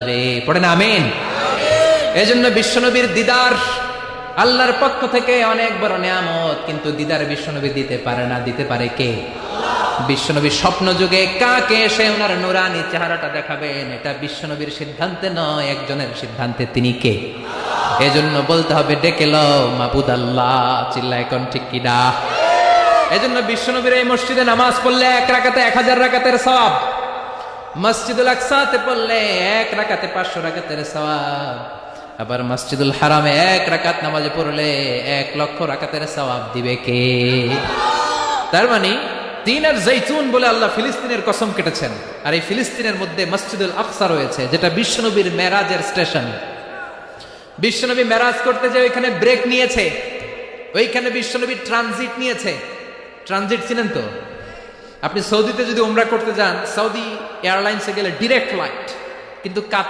রে পড়েন আমিন। এজন্য বিশ্বনবীর দিদার আল্লাহর পক্ষ থেকে অনেক বড় নিয়ামত, কিন্তু দিদার বিশ্বনবী দিতে পারে না। দিতে পারে কে? বিশ্বনবী স্বপ্ন যুগে কাকে এসে ওনার নুরানি চেহারাটা দেখাবেন, এটা বিশ্বনবীর সিদ্ধান্তে নয়, একজনের সিদ্ধান্তে। তিনি কে? এজন্য বলতে হবে ডেকে লও মাবুদ আল্লাহ। চিল্লায় কোন ঠিক কিনা? এজন্য বিশ্বনবীর এই মসজিদে নামাজ পড়লে 1 রাকাতে 1000 রাকাতের সওয়াব, মসজিদুল আকসাতে পড়লে 1 রাকাতে 500 রাকাতের সওয়াব, আবার মসজিদুল হারামে 1 রাকাত নামাজে পড়লে 1 লক্ষ রাকাতের সওয়াব দিবে কে? তার মানে তিনের জৈতুন বলে আল্লাহ ফিলিস্তিনের কসম কেটেছেন। আর এই ফিলিস্তিনের মধ্যে মসজিদুল আকসা রয়েছে, যেটা বিশ্বনবীর মেরাজের স্টেশন। বিশ্বনবী মেরাজ করতে যে ওইখানে ব্রেক নিয়েছে, ওইখানে বিশ্বনবী ট্রানজিট নিয়েছে। ট্রানজিট চিনেন তো? আপনি সৌদিতে যদি উমরা করতে যান, সৌদি এয়ারলাইন্সে গেলে ডিরেক্ট ফ্লাইট, কিন্তু কাতার